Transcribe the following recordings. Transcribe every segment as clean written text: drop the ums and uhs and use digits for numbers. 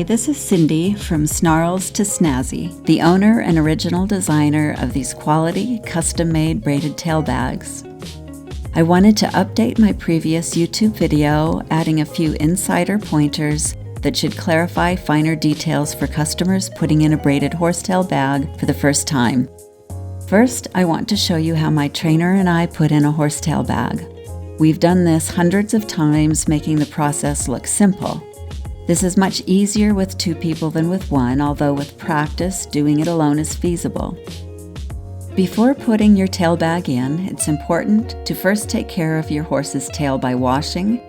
Hi, this is Cindy from Snarls to Snazzy, the owner and original designer of these quality, custom-made braided tail bags. I wanted to update my previous YouTube video, adding a few insider pointers that should clarify finer details for customers putting in a braided horsetail bag for the first time. First, I want to show you how my trainer and I put in a horsetail bag. We've done this hundreds of times, making the process look simple. This is much easier with 2 people than with 1, although with practice, doing it alone is feasible. Before putting your tail bag in, it's important to first take care of your horse's tail by washing,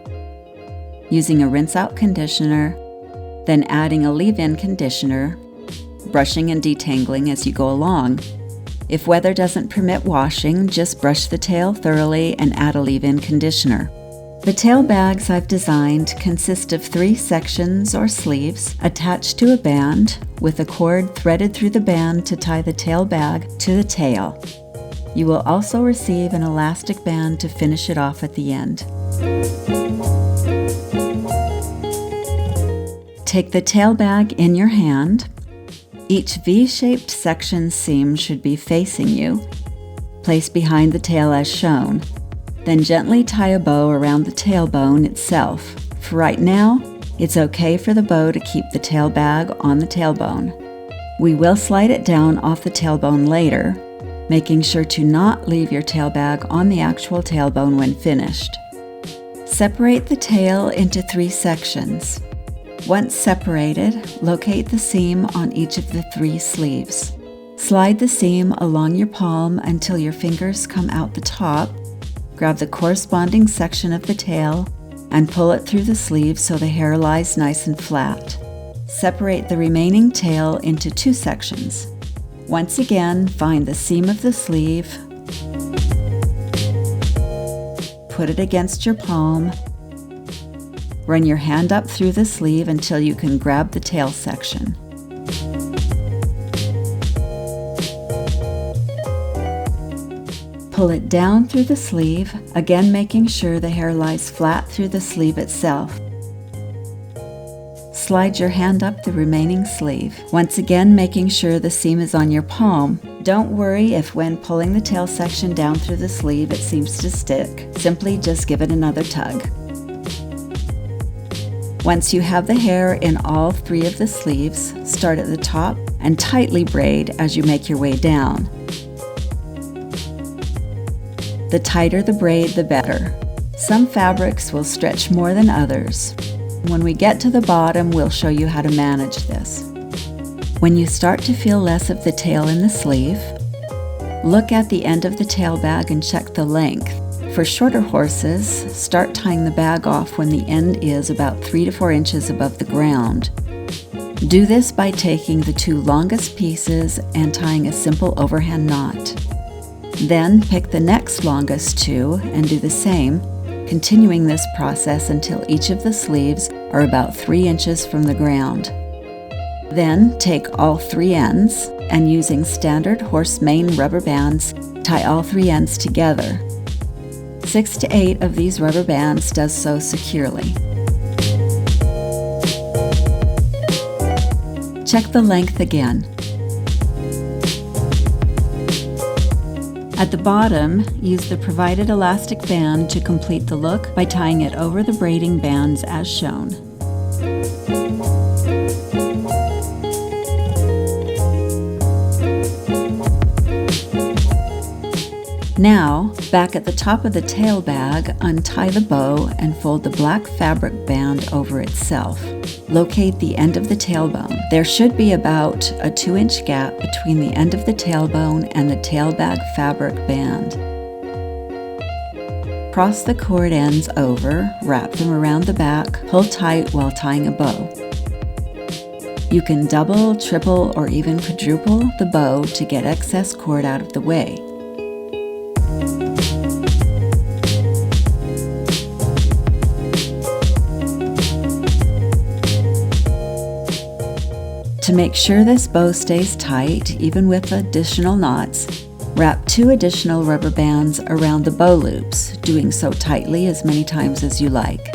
using a rinse-out conditioner, then adding a leave-in conditioner, brushing and detangling as you go along. If weather doesn't permit washing, just brush the tail thoroughly and add a leave-in conditioner. The tail bags I've designed consist of 3 sections or sleeves attached to a band with a cord threaded through the band to tie the tail bag to the tail. You will also receive an elastic band to finish it off at the end. Take the tail bag in your hand. Each V-shaped section seam should be facing you. Place behind the tail as shown. Then gently tie a bow around the tailbone itself. For right now, it's okay for the bow to keep the tail bag on the tailbone. We will slide it down off the tailbone later, making sure to not leave your tail bag on the actual tailbone when finished. Separate the tail into 3 sections. Once separated, locate the seam on each of the 3 sleeves. Slide the seam along your palm until your fingers come out the top. Grab the corresponding section of the tail and pull it through the sleeve so the hair lies nice and flat. Separate the remaining tail into 2 sections. Once again, find the seam of the sleeve, put it against your palm, run your hand up through the sleeve until you can grab the tail section. Pull it down through the sleeve, again making sure the hair lies flat through the sleeve itself. Slide your hand up the remaining sleeve, once again making sure the seam is on your palm. Don't worry if when pulling the tail section down through the sleeve it seems to stick. Simply just give it another tug. Once you have the hair in all 3 of the sleeves, start at the top and tightly braid as you make your way down. The tighter the braid, the better. Some fabrics will stretch more than others. When we get to the bottom, we'll show you how to manage this. When you start to feel less of the tail in the sleeve, look at the end of the tail bag and check the length. For shorter horses, start tying the bag off when the end is about 3 to 4 inches above the ground. Do this by taking the 2 longest pieces and tying a simple overhand knot. Then pick the next longest 2 and do the same, continuing this process until each of the sleeves are about 3 inches from the ground. Then take all 3 ends and using standard horse mane rubber bands, tie all 3 ends together. 6 to 8 of these rubber bands does so securely. Check the length again. At the bottom, use the provided elastic band to complete the look by tying it over the braiding bands as shown. Now, back at the top of the tail bag, untie the bow and fold the black fabric band over itself. Locate the end of the tailbone. There should be about a 2-inch gap between the end of the tailbone and the tail bag fabric band. Cross the cord ends over, wrap them around the back, pull tight while tying a bow. You can double, triple, or even quadruple the bow to get excess cord out of the way. To make sure this bow stays tight, even with additional knots, wrap 2 additional rubber bands around the bow loops, doing so tightly as many times as you like.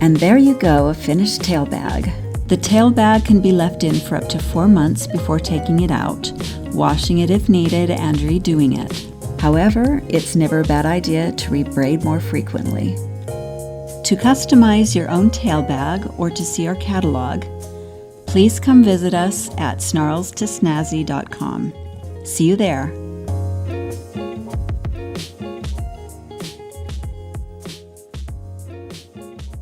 And there you go, a finished tail bag. The tail bag can be left in for up to 4 months before taking it out, washing it if needed, and redoing it. However, it's never a bad idea to rebraid more frequently. To customize your own tail bag or to see our catalog, please come visit us at snarlestosnazzy.com. See you there.